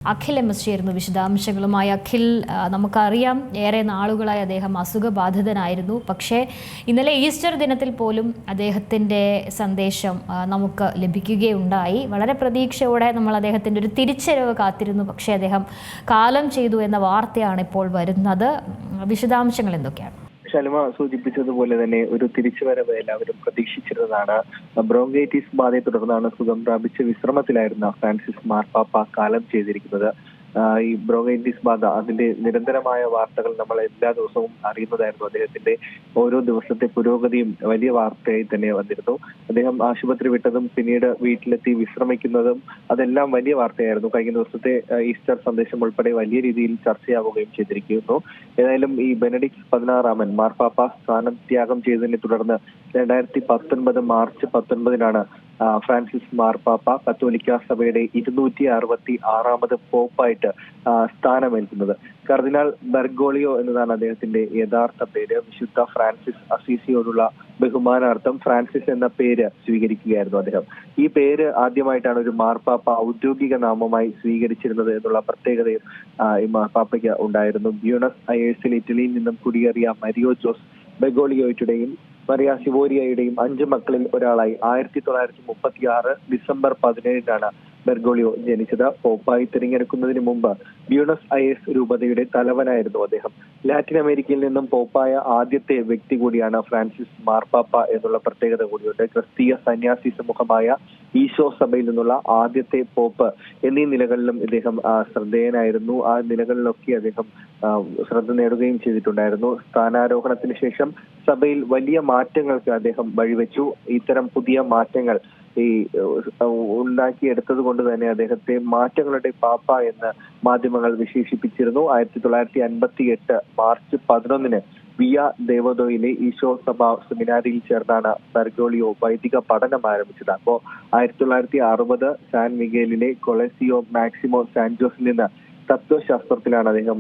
Akhil S ചേരുന്നു വിശദാംശങ്ങളുമായി. അഖിൽ, നമുക്കറിയാം ഏറെ നാളുകളായി അദ്ദേഹം അസുഖബാധിതനായിരുന്നു. പക്ഷേ ഇന്നലെ ഈസ്റ്റർ ദിനത്തിൽ പോലും അദ്ദേഹത്തിൻ്റെ സന്ദേശം നമുക്ക് ലഭിക്കുകയുണ്ടായി. വളരെ പ്രതീക്ഷയോടെ നമ്മൾ അദ്ദേഹത്തിൻ്റെ ഒരു തിരിച്ചറിവ് കാത്തിരുന്നു. പക്ഷേ അദ്ദേഹം കാലം ചെയ്തു എന്ന വാർത്തയാണ് ഇപ്പോൾ വരുന്നത്. വിശദാംശങ്ങൾ എന്തൊക്കെയാണ്? ശലിമ സൂചിപ്പിച്ചതുപോലെ തന്നെ ഒരു തിരിച്ചുവരവ് എല്ലാവരും പ്രതീക്ഷിച്ചിരുന്നതാണ്. ബ്രോങ്കൈറ്റിസ് ബാധയെ തുടർന്നാണ് സുഖം പ്രാപിച്ച് വിശ്രമത്തിലായിരുന്ന ഫ്രാൻസിസ് മാർപ്പാപ്പ കാലം ചെയ്തിരിക്കുന്നത്. ഈ ബ്രോങ്കൈറ്റിസ് ബാധ അതിന്റെ നിരന്തരമായ വാർത്തകൾ നമ്മൾ എല്ലാ ദിവസവും അറിയുന്നതായിരുന്നു. അദ്ദേഹത്തിന്റെ ഓരോ ദിവസത്തെ പുരോഗതിയും വലിയ വാർത്തയായി തന്നെ വന്നിരുന്നു. അദ്ദേഹം ആശുപത്രി വിട്ടതും പിന്നീട് വീട്ടിലെത്തി വിശ്രമിക്കുന്നതും അതെല്ലാം വലിയ വാർത്തയായിരുന്നു. കഴിഞ്ഞ ദിവസത്തെ ഈസ്റ്റർ സന്ദേശം ഉൾപ്പെടെ വലിയ രീതിയിൽ ചർച്ചയാവുകയും ചെയ്തിരിക്കുന്നു. ഏതായാലും ഈ ബെനഡിക്ട് 16 മാർപ്പാപ്പ സ്ഥാനത്യാഗം ചെയ്തതിനെ തുടർന്ന് 2019 മാർച്ച് 19 ഫ്രാൻസിസ് മാർപ്പാപ്പ കത്തോലിക്ക സഭയുടെ 266ാമത് പോപ്പായിട്ട് സ്ഥാനമേൽക്കുന്നത്. കർദിനാൾ ബെർഗോളിയോ എന്നതാണ് അദ്ദേഹത്തിന്റെ യഥാർത്ഥ പേര്. വിശുദ്ധ ഫ്രാൻസിസ് അസീസിയോടുള്ള ബഹുമാനാർത്ഥം ഫ്രാൻസിസ് എന്ന പേര് സ്വീകരിക്കുകയായിരുന്നു അദ്ദേഹം. ഈ പേര് ആദ്യമായിട്ടാണ് ഒരു മാർപ്പാപ്പ ഔദ്യോഗിക നാമമായി സ്വീകരിച്ചിരുന്നത് എന്നുള്ള പ്രത്യേകതയും ഈ മാർപ്പാപ്പയ്ക്ക് ഉണ്ടായിരുന്നു. ബ്യൂണസ് അയേഴ്സിൽ ഇറ്റലിയിൽ നിന്നും കുടിയേറിയ മരിയോ ജോസ് ബെർഗോളിയോയുടെയും മറിയ സിവോരിയയുടെയും 5 മക്കളിൽ ഒരാളായി 1936 ഡിസംബർ 17 ബെർഗോളിയോ ജനിച്ചത്. പോപ്പായി തിരഞ്ഞെടുക്കുന്നതിന് മുമ്പ് ബ്യൂണസ് അയേഴ്സ് രൂപതയുടെ തലവനായിരുന്നു അദ്ദേഹം. ലാറ്റിൻ അമേരിക്കയിൽ നിന്നും പോപ്പായ ആദ്യത്തെ വ്യക്തി കൂടിയാണ് ഫ്രാൻസിസ് മാർപ്പാപ്പ എന്നുള്ള പ്രത്യേകത കൂടിയുണ്ട്. ക്രിസ്തീയ സന്യാസി സമൂഹമായ ഈശോ സഭയിൽ നിന്നുള്ള ആദ്യത്തെ പോപ്പ് എന്നീ നിലകളിലും ഇദ്ദേഹം ശ്രദ്ധേയനായിരുന്നു. ആ നിലകളിലൊക്കെ അദ്ദേഹം ശ്രദ്ധ നേടുകയും ചെയ്തിട്ടുണ്ടായിരുന്നു. സ്ഥാനാരോഹണത്തിന് ശേഷം സഭയിൽ വലിയ മാറ്റങ്ങൾക്ക് അദ്ദേഹം വഴിവെച്ചു. ഇത്തരം പുതിയ മാറ്റങ്ങൾ ഈ ഉണ്ടാക്കിയെടുത്തത് കൊണ്ട് തന്നെ അദ്ദേഹത്തെ മാറ്റങ്ങളുടെ പാപ്പ എന്ന് മാധ്യമങ്ങൾ വിശേഷിപ്പിച്ചിരുന്നു. 1958 മാർച്ച് 11 വിയ ദേവദോയിലെ ഈശോ സഭ സെമിനാരിയിൽ ചേർന്നാണ് ബെർഗോളിയോ വൈദിക പഠനം ആരംഭിച്ചത്. അപ്പോ 1960 സാൻ മിഗേലിലെ കൊളസിയോ മാക്സിമോ സാൻജോസിൽ നിന്ന് തത്വശാസ്ത്രത്തിലാണ് അദ്ദേഹം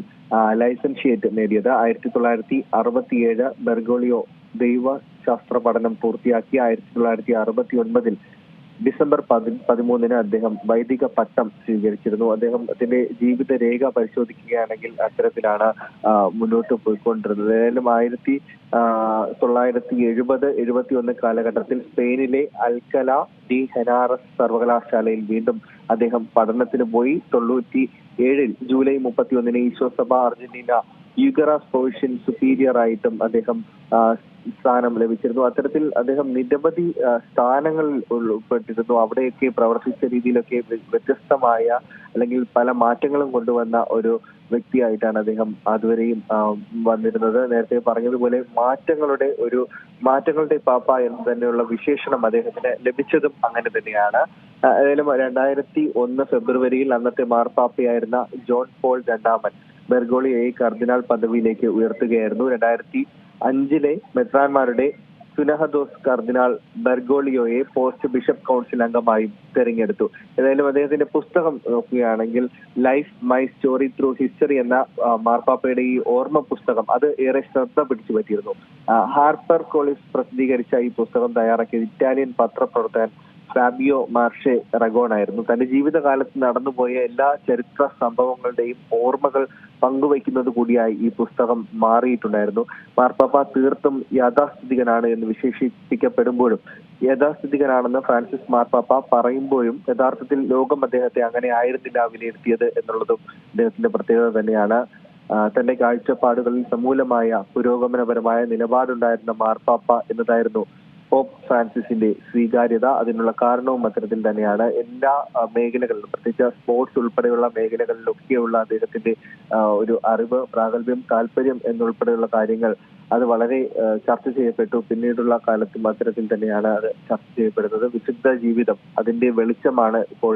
ലൈസൻഷിയേറ്റ് നേടിയത്. 1967 ബെർഗോളിയോ ദൈവശാസ്ത്ര പഠനം പൂർത്തിയാക്കി 1969 ഡിസംബർ 13 അദ്ദേഹം വൈദിക പട്ടം സ്വീകരിച്ചിരുന്നു. അദ്ദേഹത്തിന്റെ ജീവിത രേഖ പരിശോധിക്കുകയാണെങ്കിൽ അത്തരത്തിലാണ് മുന്നോട്ട് പോയിക്കൊണ്ടിരുന്നത്. ഏതായാലും 1970-71 കാലഘട്ടത്തിൽ സ്പെയിനിലെ അൽക്കല ഡി ഹെനാറസ് സർവകലാശാലയിൽ വീണ്ടും അദ്ദേഹം പഠനത്തിന് പോയി. 97 ജൂലൈ 31 ഈശോ സഭ അർജന്റീന യുഗറാസ് പോർഷ്യൻ സുപ്പീരിയർ ആയിട്ടും അദ്ദേഹം സ്ഥാനം ലഭിച്ചിരുന്നു. അത്തരത്തിൽ അദ്ദേഹം നിരവധി സ്ഥാനങ്ങളിൽ ഉൾപ്പെട്ടിരുന്നു. അവിടെയൊക്കെ പ്രവർത്തിച്ച രീതിയിലൊക്കെ വ്യത്യസ്തമായ അല്ലെങ്കിൽ പല മാറ്റങ്ങളും കൊണ്ടുവന്ന ഒരു വ്യക്തിയായിട്ടാണ് അദ്ദേഹം അതുവരെയും വന്നിരുന്നത്. നേരത്തെ പറഞ്ഞതുപോലെ മാറ്റങ്ങളുടെ പാപ്പ എന്ന് തന്നെയുള്ള വിശേഷണം അദ്ദേഹത്തിന് ലഭിച്ചതും അങ്ങനെ തന്നെയാണ്. ഏതായാലും 2001 ഫെബ്രുവരിയിൽ അന്നത്തെ മാർപ്പാപ്പയായിരുന്ന ജോൺ പോൾ II ബെർഗോളിയോയെ കർദിനാൾ പദവിയിലേക്ക് ഉയർത്തുകയായിരുന്നു. 2005 മെത്രാന്മാരുടെ സുനഹദോസ് കർദിനാൾ ബെർഗോളിയോയെ പോസ്റ്റ് ബിഷപ്പ് കൗൺസിൽ അംഗമായും തെരഞ്ഞെടുത്തു. ഏതായാലും അദ്ദേഹത്തിന്റെ പുസ്തകം നോക്കുകയാണെങ്കിൽ life my story through history എന്ന മാർപ്പാപ്പയുടെ ഈ ഓർമ്മ പുസ്തകം അത് ഏറെ ശ്രദ്ധ പിടിച്ചു പറ്റിയിരുന്നു. ഹാർപ്പർ കോളിസ് പ്രസിദ്ധീകരിച്ച ഈ പുസ്തകം തയ്യാറാക്കിയത് ഇറ്റാലിയൻ പത്രപ്രവർത്തകൻ ഫാബിയോ മാർഷെ റഗോൺ ആയിരുന്നു. തന്റെ ജീവിതകാലത്ത് നടന്നുപോയ എല്ലാ ചരിത്ര സംഭവങ്ങളുടെയും ഓർമ്മകൾ പങ്കുവയ്ക്കുന്നത് കൂടിയായി ഈ പുസ്തകം മാറിയിട്ടുണ്ടായിരുന്നു. മാർപ്പാപ്പ തീർത്തും യാഥാസ്ഥിതികനാണ് എന്ന് വിശേഷിപ്പിക്കപ്പെടുമ്പോഴും യാഥാസ്ഥിതികനാണെന്ന് ഫ്രാൻസിസ് മാർപ്പാപ്പ പറയുമ്പോഴും യഥാർത്ഥത്തിൽ ലോകം അദ്ദേഹത്തെ അങ്ങനെ ആയിരുന്നില്ല വിലയിരുത്തിയത് എന്നുള്ളതും അദ്ദേഹത്തിന്റെ പ്രത്യേകത തന്നെയാണ്. തന്റെ കാഴ്ചപ്പാടുകളിൽ സമൂലമായ പുരോഗമനപരമായ നിലപാടുണ്ടായിരുന്ന മാർപ്പാപ്പ എന്നതായിരുന്നു പോപ്പ് ഫ്രാൻസിസിന്റെ സ്വീകാര്യത. അതിനുള്ള കാരണവും അത്തരത്തിൽ തന്നെയാണ്. എല്ലാ മേഖലകളിലും പ്രത്യേകിച്ച് സ്പോർട്സ് ഉൾപ്പെടെയുള്ള മേഖലകളിലൊക്കെയുള്ള അദ്ദേഹത്തിന്റെ ഒരു അറിവ്, പ്രാഗൽഭ്യം, താല്പര്യം എന്നുൾപ്പെടെയുള്ള കാര്യങ്ങൾ അത് വളരെ ചർച്ച ചെയ്യപ്പെട്ടു. പിന്നീടുള്ള കാലത്തും അത്തരത്തിൽ തന്നെയാണ് അത് ചർച്ച ചെയ്യപ്പെടുന്നത്. വിശുദ്ധ ജീവിതം അതിന്റെ വെളിച്ചമാണ് ഇപ്പോൾ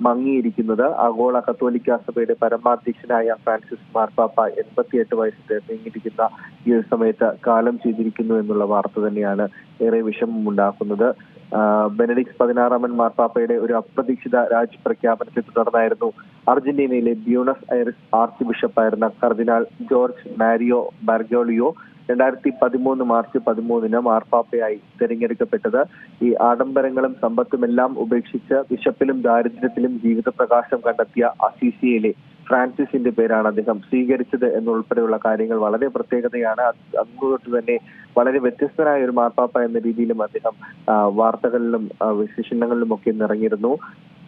മങ്ങിയിരിക്കുന്നത്. ആഗോള കത്തോലിക്ക സഭയുടെ പരമാധ്യക്ഷനായ ഫ്രാൻസിസ് മാർപ്പാപ്പ 88 വയസ്സ് തികഞ്ഞിരിക്കുന്ന ഈ ഒരു സമയത്ത് കാലം ചെയ്തിരിക്കുന്നു എന്നുള്ള വാർത്ത തന്നെയാണ് ഏറെ വിഷമമുണ്ടാക്കുന്നത്. ബെനഡിക്ട് 16 മാർപ്പാപ്പയുടെ ഒരു അപ്രതീക്ഷിത രാജ്യപ്രഖ്യാപനത്തെ തുടർന്നായിരുന്നു അർജന്റീനയിലെ ബ്യൂണസ് അയർസ് ആർച്ച് ബിഷപ്പായിരുന്ന കർദിനാൾ ജോർജ് മാരിയോ ബെർഗോളിയോ 2013 മാർച്ച് 13 മാർപ്പാപ്പയായി തിരഞ്ഞെടുക്കപ്പെട്ടത്. ഈ ആഡംബരങ്ങളും സമ്പത്തും എല്ലാം ഉപേക്ഷിച്ച് വിശപ്പിലും ദാരിദ്ര്യത്തിലും ജീവിത പ്രകാശം കണ്ടെത്തിയ അസീസിയയിലെ ഫ്രാൻസിസിന്റെ പേരാണ് അദ്ദേഹം സ്വീകരിച്ചത് എന്നുൾപ്പെടെയുള്ള കാര്യങ്ങൾ വളരെ പ്രത്യേകതയാണ്. അതുകൊണ്ട് തന്നെ വളരെ വ്യത്യസ്തനായ ഒരു മാർപ്പാപ്പ എന്ന രീതിയിലും അദ്ദേഹം വാർത്തകളിലും വിശേഷണങ്ങളിലും ഒക്കെ നിറഞ്ഞിരുന്നു.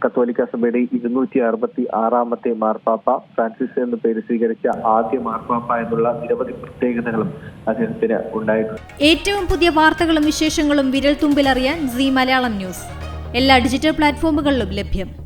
കത്തോലിക്ക സഭയുടെ 266ാമത്തെ മാർപ്പാപ്പ, ഫ്രാൻസിസ് എന്ന പേര് സ്വീകരിച്ച ആദ്യ മാർപ്പാപ്പ എന്നുള്ള നിരവധി പ്രത്യേകതകളും അദ്ദേഹത്തിന് ഉണ്ടായിട്ടുണ്ട്. ഏറ്റവും പുതിയ വാർത്തകളും വിശേഷങ്ങളും വിരൽ തുമ്പിലറിയാൻ സീ മലയാളം ന്യൂസ് എല്ലാ ഡിജിറ്റൽ പ്ലാറ്റ്ഫോമുകളിലും ലഭ്യം.